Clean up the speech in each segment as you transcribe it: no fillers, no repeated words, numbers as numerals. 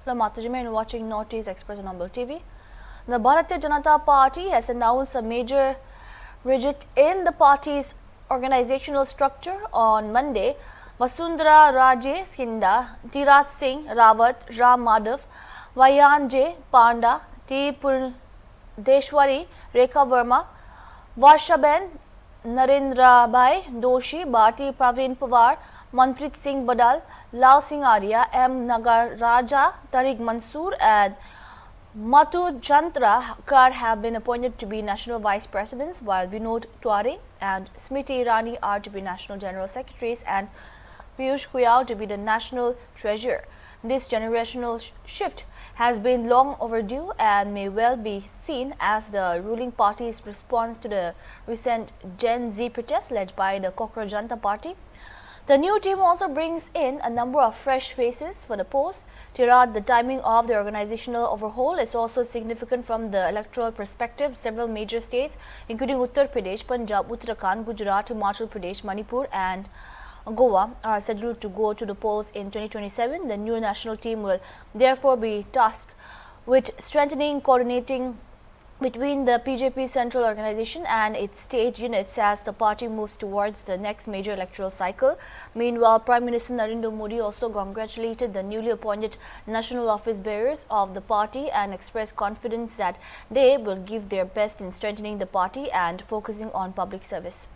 Lamatujime and watching Northeast Express on HornbillTV. The Bharatiya Janata Party has announced a major reject in the party's organizational structure on Monday. Vasundhara Raje Skinda, Tirat Singh Rawat, Ram Madhav, Vayan J. Panda, T. Purdeshwari, Rekha Verma, Varshaben, Narendra Bhai Doshi, Bhati Praveen Pawar, Manpreet Singh Badal, Lal Singh Arya, M. Nagar Raja, Tariq Mansoor and Matu Jantra Kar have been appointed to be National Vice Presidents, while Vinod Tuare and Smriti Irani are to be National General Secretaries and Piyush Goyal to be the National Treasurer. This generational shift has been long overdue and may well be seen as the ruling party's response to the recent Gen Z protests led by the Cockroach Janata Party. The new team also brings in a number of fresh faces for the post. Tirad, the timing of the organizational overhaul is also significant from the electoral perspective. Several major states, including Uttar Pradesh, Punjab, Uttarakhand, Gujarat, Himachal Pradesh, Manipur and Goa are scheduled to go to the polls in 2027. The new national team will therefore be tasked with strengthening, coordinating between the BJP central organization and its state units as the party moves towards the next major electoral cycle. Meanwhile, Prime Minister Narendra Modi also congratulated the newly appointed national office bearers of the party and expressed confidence that they will give their best in strengthening the party and focusing on public service.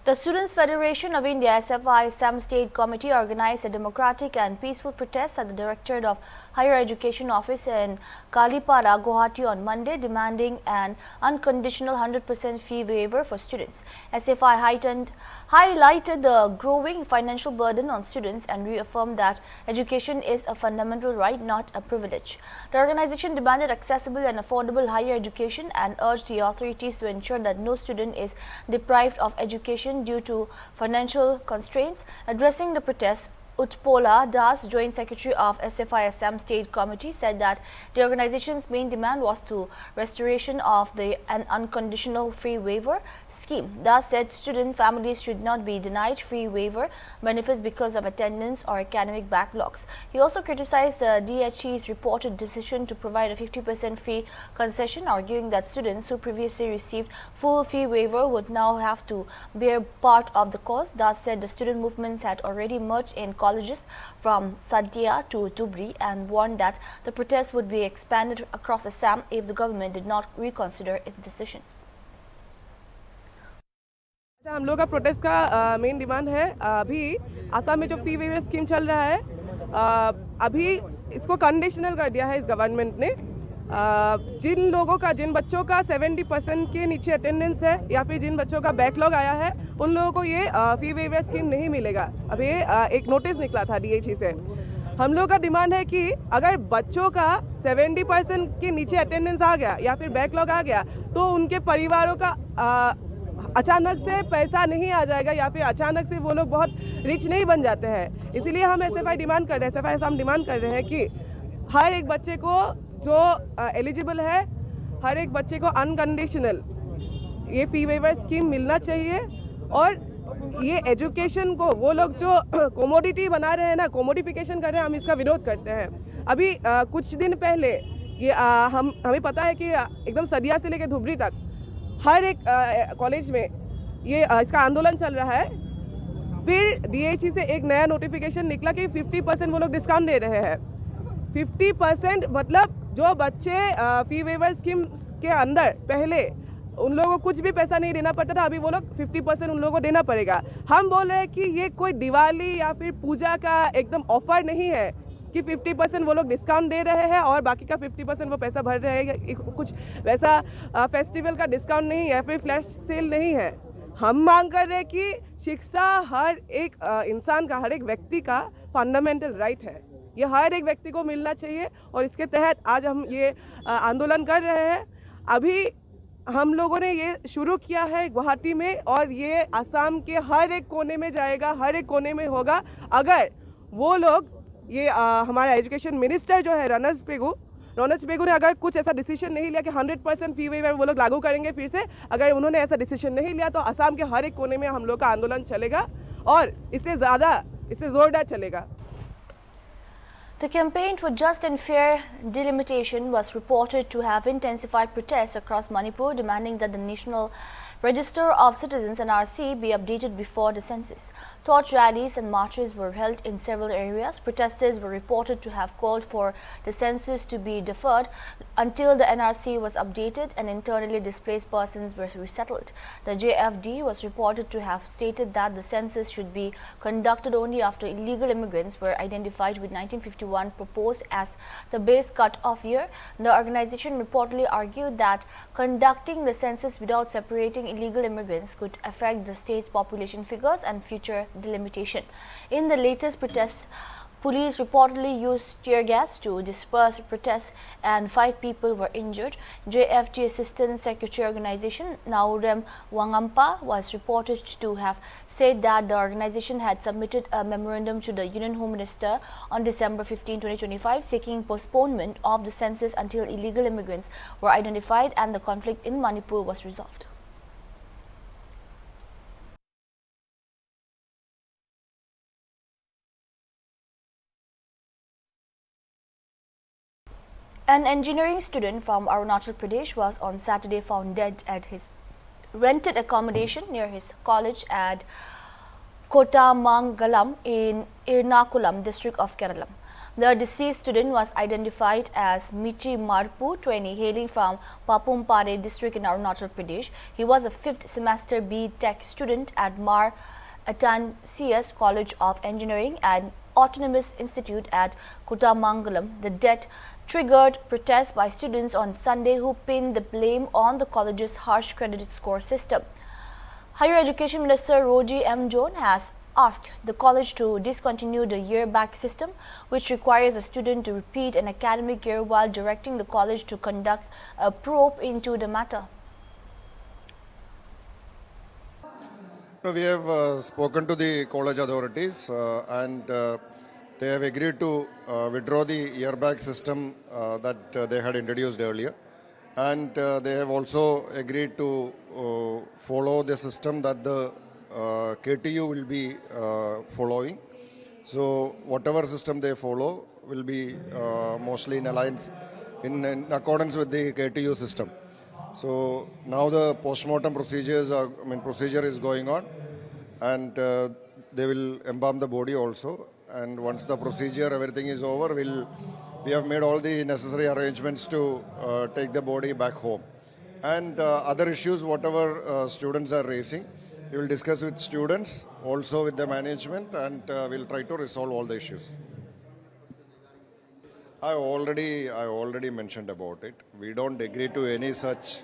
The Students' Federation of India SFI Assam State Committee organized a democratic and peaceful protest at the Directorate of Higher Education Office in Kalipara, Guwahati on Monday, demanding an unconditional 100% fee waiver for students. SFI highlighted the growing financial burden on students and reaffirmed that education is a fundamental right, not a privilege. The organization demanded accessible and affordable higher education and urged the authorities to ensure that no student is deprived of education due to financial constraints. Addressing the protest, Utpola Das, Joint Secretary of SFI Assam State Committee, said that the organization's main demand was to restoration of an unconditional free waiver scheme. Das said student families should not be denied free waiver benefits because of attendance or academic backlogs. He also criticized the DHE's reported decision to provide a 50% fee concession, arguing that students who previously received full fee waiver would now have to bear part of the cost. Das said the student movements had already merged in colleges from Sadia to Dhubri and warned that the protest would be expanded across Assam if the government did not reconsider its decision. हम लोग का protest का main demand है अभी असम में जो फी waiver scheme चल रहा है अभी इसको कंडीशनल कर दिया है इस गवर्नमेंट ने जिन बच्चों का 70% के नीचे अटेंडेंस है या फिर जिन बच्चों का बैकलॉग आया है उन लोगों को ये फी वेवर स्कीम नहीं मिलेगा। अभी एक नोटिस निकला था DHE से। हम लोग का डिमांड है कि अगर बच्चों का 70% के नीचे अटेंडेंस आ गया या फिर बैकलॉग आ गया तो उनके परिवारों का अचानक से पैसा नहीं आ जाएगा या फिर अचानक से वो लोग बहुत रिच नहीं बन जाते हैं। इसीलिए हम SFI डिमांड कर रहे हैं, SFI हम डिमांड कर रहे हैं कि हर एक बच्चे को जो एलिजिबल है हर एक बच्चे को अनकंडीशनल ये फी वेवर स्कीम मिलना चाहिए। और ये एजुकेशन को वो लोग जो कोमोडिटी बना रहे हैं ना, कोमोडिफिकेशन कर रहे हैं, हम इसका विरोध करते हैं। अभी कुछ दिन पहले ये हमें पता है कि एकदम सदिया से लेकर धुबरी तक हर एक कॉलेज में ये इसका आंदोलन चल रहा है। फिर DHE से एक नया नोटिफिकेशन निकला कि 50% वो लोग डिस्काउंट दे रहे हैं। 50% मतलब जो बच्चे फी वेवर स्कीम के अंदर पहले उन लोगों को कुछ भी पैसा नहीं देना पड़ता था, अभी वो लोग 50% उन लोगों को देना पड़ेगा। हम बोल रहे हैं कि ये कोई दिवाली या फिर पूजा का एकदम ऑफर नहीं है कि 50% वो लोग डिस्काउंट दे रहे हैं और बाकी का 50% वो पैसा भर रहे हैं। कुछ वैसा फेस्टिवल का डिस्काउंट नहीं है, फिर फ्लैश सेल नहीं है। हम मांग कर रहे हैं कि शिक्षा हर एक इंसान का, हर एक व्यक्ति का फंडामेंटल राइट है, ये हर एक व्यक्ति को मिलना चाहिए और इसके तहत आज हम ये आंदोलन कर रहे हैं। अभी हम लोगों ने ये शुरू किया है गुवाहाटी में और ये असम के हर एक कोने में जाएगा, हर एक कोने में होगा। अगर वो लोग ये हमारा एजुकेशन मिनिस्टर जो है रनस पेगू रोनच बेगू ने अगर कुछ ऐसा डिसीजन नहीं लिया कि 100% फी वेवर वो लोग लागू करेंगे फिर से, अगर उन्होंने ऐसा डिसीजन नहीं लिया तो असम के हर एक कोने में हम लोग का आंदोलन चलेगा और इससे जोरदार चलेगा। The campaign for just and fair delimitation was reported to have intensified protests across Manipur, demanding that the National Register of Citizens (NRC) be updated before the census. Torch rallies and marches were held in several areas. Protesters were reported to have called for the census to be deferred until the NRC was updated and internally displaced persons were resettled. The JFD was reported to have stated that the census should be conducted only after illegal immigrants were identified, with 1951 proposed as the base cut-off year. The organization reportedly argued that conducting the census without separating illegal immigrants could affect the state's population figures and future delimitation. In the latest protests, police reportedly used tear gas to disperse protests and 5 people were injured. JFG Assistant Secretary Organization Naurem Wangampa was reported to have said that the organization had submitted a memorandum to the Union Home Minister on December 15, 2025 seeking postponement of the census until illegal immigrants were identified and the conflict in Manipur was resolved. An engineering student from Arunachal Pradesh was on Saturday found dead at his rented accommodation near his college at Kotamangalam in Ernakulam district of Kerala. The deceased student was identified as Michi Marpu, 20, hailing from Papumpare district in Arunachal Pradesh. He was a 5th semester B Tech student at Mar Atan CS College of Engineering and Autonomous Institute at Kotamangalam. The death triggered protests by students on Sunday who pinned the blame on the college's harsh credit score system. Higher Education Minister Roji M. John has asked the college to discontinue the year-back system, which requires a student to repeat an academic year, while directing the college to conduct a probe into the matter. No, we have spoken to the college authorities and they have agreed to withdraw the year-back system that they had introduced earlier, and they have also agreed to follow the system that the KTU will be following. So whatever system they follow will be mostly in alliance in accordance with the KTU system. So now the post-mortem procedure is going on, and they will embalm the body also. And once the procedure, everything is over, we have made all the necessary arrangements to take the body back home. And other issues, whatever students are raising, we will discuss with students, also with the management, and we'll try to resolve all the issues. I already mentioned about it. We don't agree to any such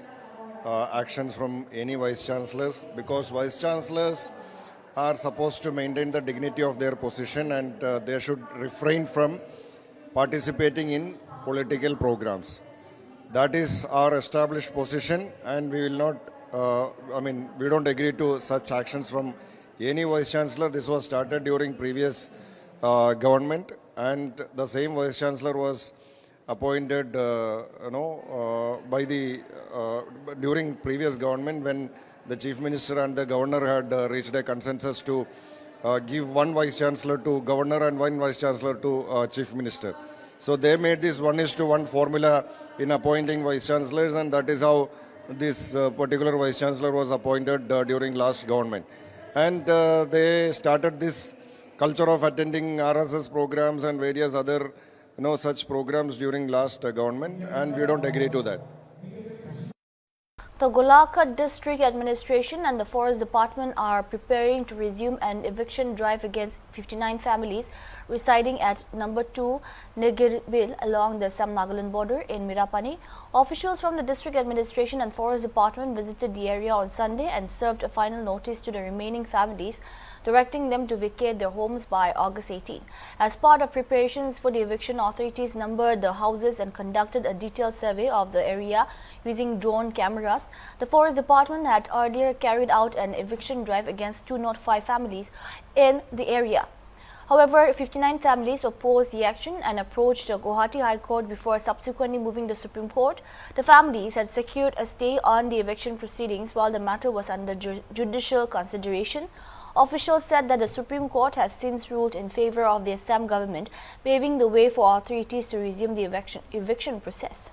actions from any vice chancellors, because vice chancellors are supposed to maintain the dignity of their position, and they should refrain from participating in political programs. That is our established position, and we will not, we don't agree to such actions from any vice chancellor. This was started during previous government, and the same vice chancellor was appointed, during previous government, when the chief minister and the governor had reached a consensus to give one vice chancellor to governor and one vice chancellor to chief minister. So they made this 1:1 formula in appointing vice chancellors, and that is how this particular vice chancellor was appointed during last government. And they started this culture of attending RSS programs and various other such programs during last government, and we don't agree to that. The Golakot District Administration and the Forest Department are preparing to resume an eviction drive against 59 families residing at number 2 Nigirbil along the Assam-Nagaland border in Mirapani. Officials from the District Administration and Forest Department visited the area on Sunday and served a final notice to the remaining families, directing them to vacate their homes by August 18. As part of preparations for the eviction, authorities numbered the houses and conducted a detailed survey of the area using drone cameras. The Forest Department had earlier carried out an eviction drive against 205 families in the area. However, 59 families opposed the action and approached the Guwahati High Court before subsequently moving to Supreme Court. The families had secured a stay on the eviction proceedings while the matter was under judicial consideration. Officials said that the Supreme Court has since ruled in favor of the Assam government, paving the way for authorities to resume the eviction process.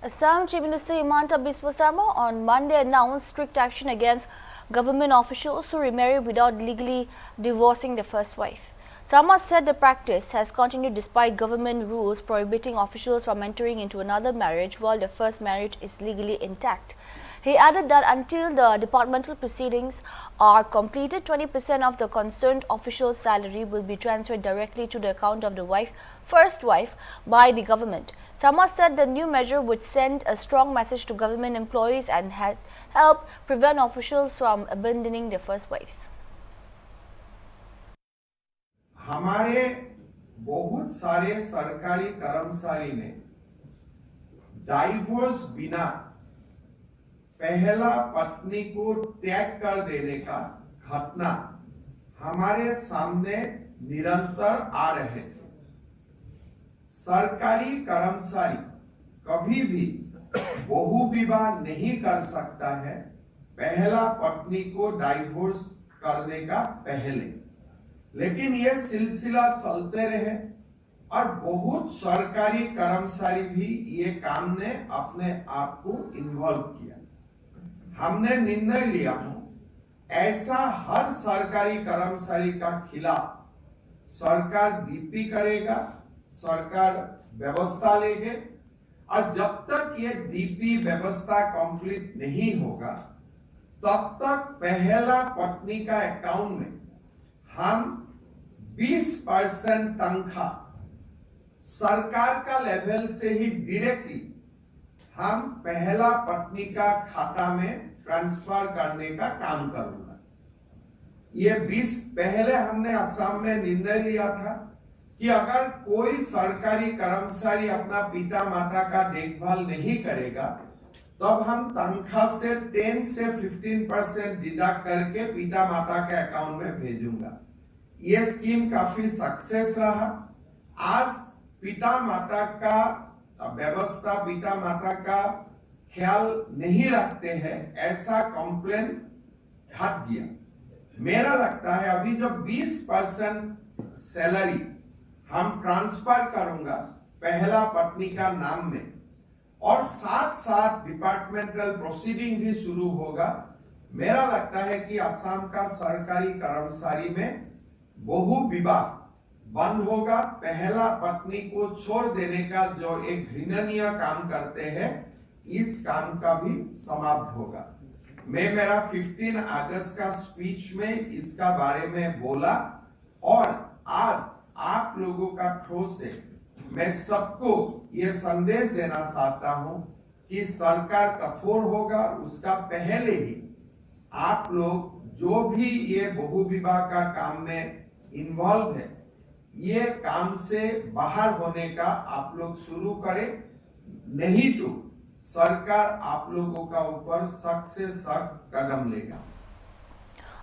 Assam Chief Minister Himanta Biswa Sarma on Monday announced strict action against government officials who remarry without legally divorcing their first wife. Sarma said the practice has continued despite government rules prohibiting officials from entering into another marriage while their first marriage is legally intact. He added that until the departmental proceedings are completed, 20% of the concerned official's salary will be transferred directly to the account of the first wife by the government. Sarma said the new measure would send a strong message to government employees and help prevent officials from abandoning their first wives. हमारे बहुत सारे सरकारी कर्मचारी ने divorce बिना पहला पत्नी को त्याग कर देने का घटना हमारे सामने निरंतर आ रहे थे। सरकारी कर्मचारी कभी भी बहु विवाह नहीं कर सकता है पहला पत्नी को डाइवोर्स करने का पहले, लेकिन ये सिलसिला चलते रहे और बहुत सरकारी कर्मचारी भी ये काम ने अपने आप को इन्वॉल्व किया। हमने निर्णय लिया ऐसा हर सरकारी कर्मचारी का खिलाफ सरकार डीपी करेगा, सरकार व्यवस्था लेगे और जब तक ये डीपी व्यवस्था कंप्लीट नहीं होगा तब तक पहला पत्नी का अकाउंट में हम 20% तनख्वाह सरकार का लेवल से ही डायरेक्टली हम पहला पत्नी का खाता में ट्रांसफर करने का काम करूंगा। ये 20 पहले हमने असम में निर्णय लिया था कि अगर कोई सरकारी कर्मचारी अपना पिता माता का देखभाल नहीं करेगा तब हम तनख्वाह से 10 से 15% डिडक्ट करके पिता माता के अकाउंट में भेजूंगा। ये स्कीम काफी सक्सेस रहा। आज पिता माता का व्यवस्था, पिता माता का ख्याल नहीं रखते हैं ऐसा कंप्लेन हट गया। मेरा लगता है अभी जो 20% सैलरी हम ट्रांसफर करूंगा पहला पत्नी का नाम में और साथ साथ डिपार्टमेंटल प्रोसीडिंग भी शुरू होगा, मेरा लगता है कि असम का सरकारी कर्मचारी में बहु विवाह बंद होगा। पहला पत्नी को छोड़ देने का जो एक घृणनीय काम करते हैं इस काम का भी समाप्त होगा। मैं मेरा 15 अगस्त का स्पीच में इसका बारे में बोला और आज आप लोगों का थ्रू से मैं सबको ये संदेश देना चाहता हूं कि सरकार कठोर होगा। उसका पहले ही आप लोग जो भी ये बहु विवाह का काम में इन्वॉल्व है ये काम से बाहर होने का आप लोग शुरू करें, नहीं तो सरकार आप लोगों का ऊपर सख्त से सख्त कदम लेगा।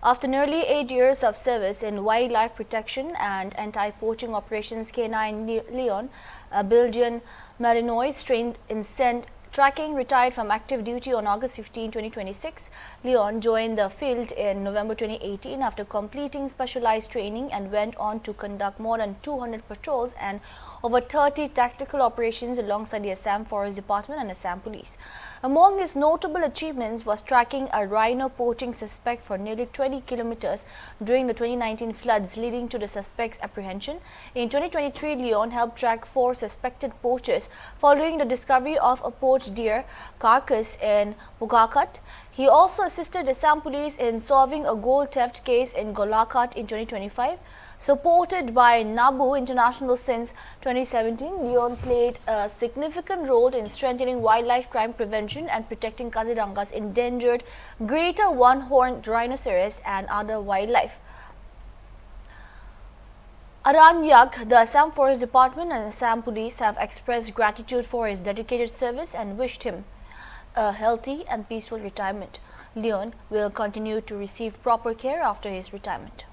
After nearly 8 years of service in wildlife protection and anti-poaching operations, K9 Leon, a Belgian Malinois trained in scent tracking, retired from active duty on August 15, 2026. Leon joined the field in November 2018 after completing specialized training and went on to conduct more than 200 patrols and over 30 tactical operations alongside the Assam Forest Department and Assam Police. Among his notable achievements was tracking a rhino poaching suspect for nearly 20 kilometers during the 2019 floods, leading to the suspect's apprehension. In 2023, Leon helped track 4 suspected poachers following the discovery of a poached poached deer carcass in Boycott. He also assisted Assam police in solving a gold theft case in Golaghat in 2025. Supported by NABU International since 2017, Leon played a significant role in strengthening wildlife crime prevention and protecting Kaziranga's endangered greater one-horned rhinoceros and other wildlife. Aranyak, the Assam Forest Department and Assam Police have expressed gratitude for his dedicated service and wished him a healthy and peaceful retirement. Leon will continue to receive proper care after his retirement.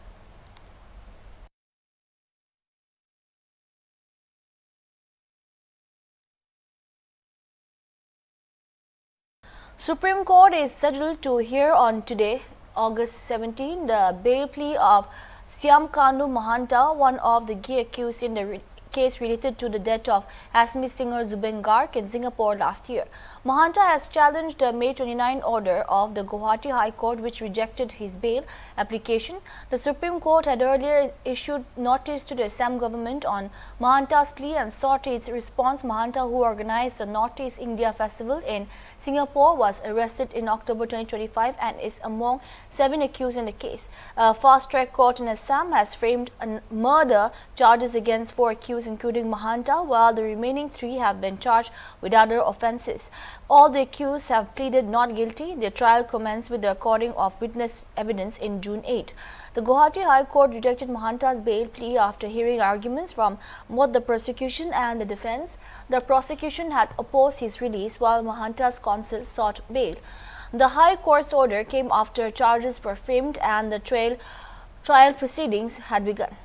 Supreme Court is scheduled to hear on today, August 17, the bail plea of Syamkanu Mahanta, one of the key accused in the case related to the death of Assamese singer Zubeen in Singapore last year. Mahanta has challenged the May 29 order of the Guwahati High Court which rejected his bail application. The Supreme Court had earlier issued notice to the Assam government on Mahanta's plea and sought its response. Mahanta, who organized the Northeast India Festival in Singapore, was arrested in October 2025 and is among 7 accused in the case. A fast-track court in Assam has framed murder charges against 4 accused including Mahanta, while the remaining 3 have been charged with other offences. All the accused have pleaded not guilty. Their trial commenced with the recording of witness evidence in June 8. The Guwahati High Court rejected Mahanta's bail plea after hearing arguments from both the prosecution and the defence. The prosecution had opposed his release while Mahanta's counsel sought bail. The High Court's order came after charges were framed and the trial proceedings had begun.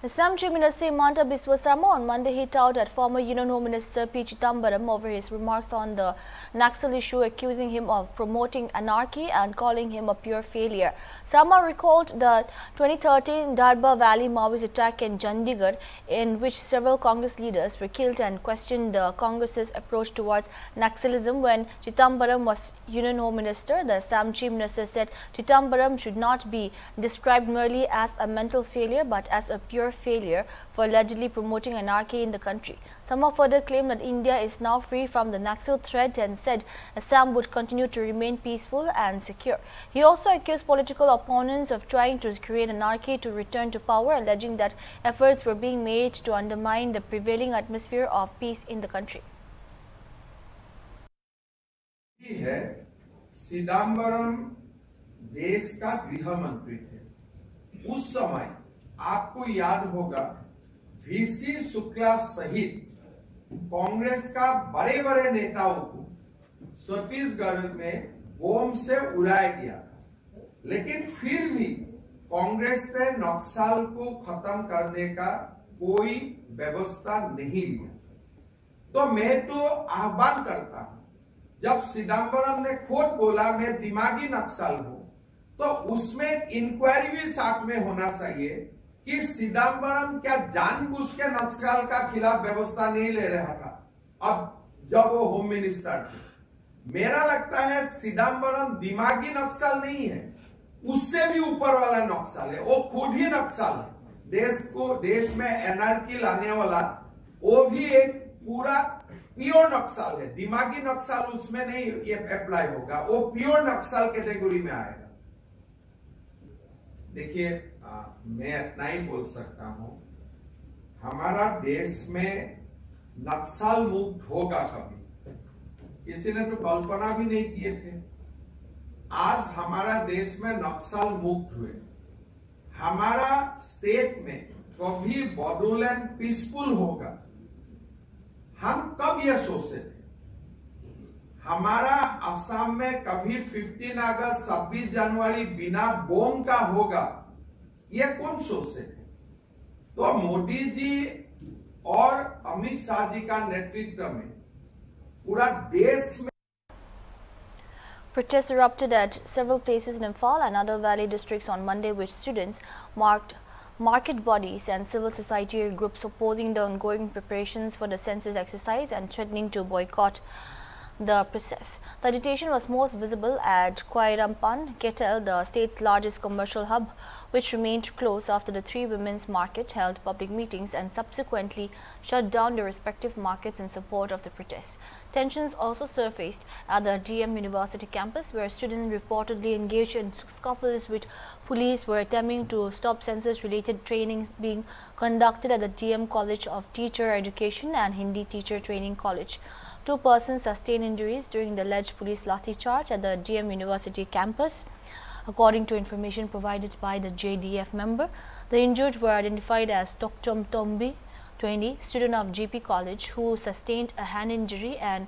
Assam Chief Minister Himanta Biswa Sarma on Monday hit out at former Union Home Minister P. Chidambaram over his remarks on the Naxal issue, accusing him of promoting anarchy and calling him a pure failure. Sarma recalled the 2013 Darbar Valley Maoist attack in Chandigarh, in which several Congress leaders were killed, and questioned the Congress's approach towards Naxalism when Chidambaram was Union Home Minister. The Assam Chief Minister said Chidambaram should not be described merely as a mental failure but as a pure failure for allegedly promoting anarchy in the country. Sarma further claimed that India is now free from the Naxal threat and said Assam would continue to remain peaceful and secure. He also accused political opponents of trying to create anarchy to return to power, alleging that efforts were being made to undermine the prevailing atmosphere of peace in the country. Chidambaram देश का गृह मंत्री थे। उस समय आपको याद होगा वीसी शुक्ला सहित कांग्रेस का बड़े बड़े नेताओं को छत्तीसगढ़ में बम से उड़ाया गया, लेकिन फिर भी कांग्रेस ने नक्सल को खत्म करने का कोई व्यवस्था नहीं लिया। तो मैं तो आह्वान करता हूं, जब चिदम्बरम ने खुद बोला मैं दिमागी नक्सल हूं, तो उसमें इंक्वायरी भी साथ में होना चाहिए कि चिदम्बरम क्या जानबूझ के नक्सल का खिलाफ व्यवस्था नहीं ले रहा था अब जब वो होम मिनिस्टर थे। मेरा लगता है चिदम्बरम दिमागी नक्सल नहीं है, उससे भी ऊपर वाला नक्सल है, वो खुद ही नक्सल है। देश में एनआरकी लाने वाला वो भी एक पूरा प्योर नक्सल है, दिमागी नक्सल उसमें नहीं ये अप्लाई होगा, वो प्योर नक्सल कैटेगरी में आएगा। देखिए मैं इतना ही बोल सकता हूं, हमारा देश में नक्सल मुक्त होगा कभी, किसी ने तो कल्पना भी नहीं किए थे। आज हमारा देश में नक्सल मुक्त हुए, हमारा स्टेट में कभी बोडोलैंड पीसफुल होगा, हम कब ये सोचे थे? हमारा असम में कभी 15 अगस्त 26 जनवरी बिना बम का होगा, ये कौन सोचे थे? तो मोदी जी और अमित शाह जी का नेतृत्व में पूरा देश में Protests erupted at several places in Imphal and other valley districts on Monday, which students marked market bodies and civil society groups opposing the ongoing preparations for the census exercise and threatening to boycott the process. The agitation was most visible at Chidambaram, the state's largest commercial hub, which remained closed after the three women's market held public meetings and subsequently shut down their respective markets in support of the protest. Tensions also surfaced at the DM University campus, where students reportedly engaged in scuffles with police were attempting to stop census-related training being conducted at the DM College of Teacher Education and Hindi Teacher Training College. 2 persons sustained injuries during the alleged police lathi charge at the DM University campus. According to information provided by the JDF member, the injured were identified as Dr. Tombi, 20, student of GP College, who sustained a hand injury, and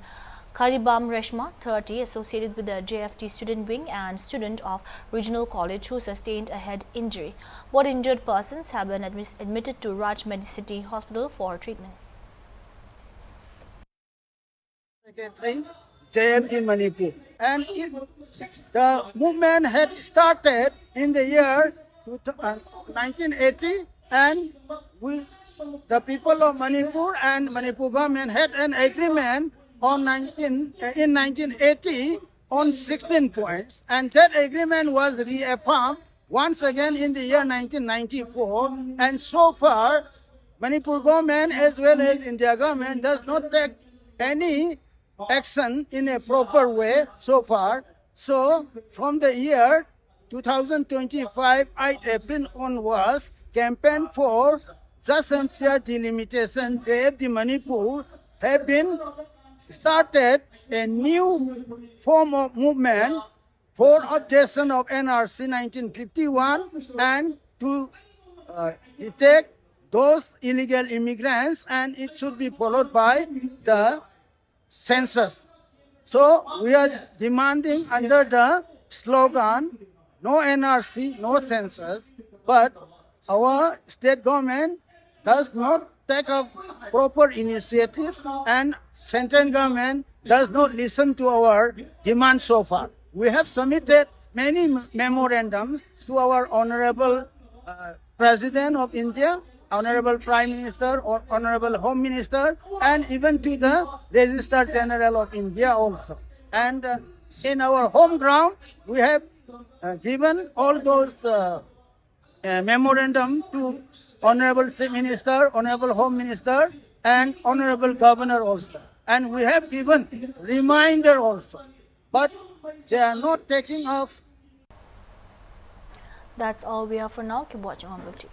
Karibam Reshma, 30, associated with the JFT student wing and student of Regional College, who sustained a head injury. Both injured persons have been admitted to Raj Medicity Hospital for treatment. JFT Manipur, and the movement had started in the year 1980, and the people of Manipur and Manipur government had an agreement in 1980 on 16 points, and that agreement was reaffirmed once again in the year 1994, and so far Manipur government as well as India government does not take any action in a proper way so far. So from the year 2025 April onwards, campaign for just and fair delimitation JFT Manipur have been started a new form of movement for objection of NRC 1951 and to detect those illegal immigrants, and it should be followed by the census. So we are demanding under the slogan no NRC, no census, but our state government does not take up proper initiatives and central government does not listen to our demands so far. We have submitted many memorandums to our Honorable President of India, Honorable Prime Minister or Honorable Home Minister, and even to the Registrar General of India also. And in our home ground, we have given all those memorandum to Honorable Chief Minister, Honorable Home Minister, and Honorable Governor also. And we have given reminder also. But they are not taking off. That's all we have for now. Keep watching Hornbill TV.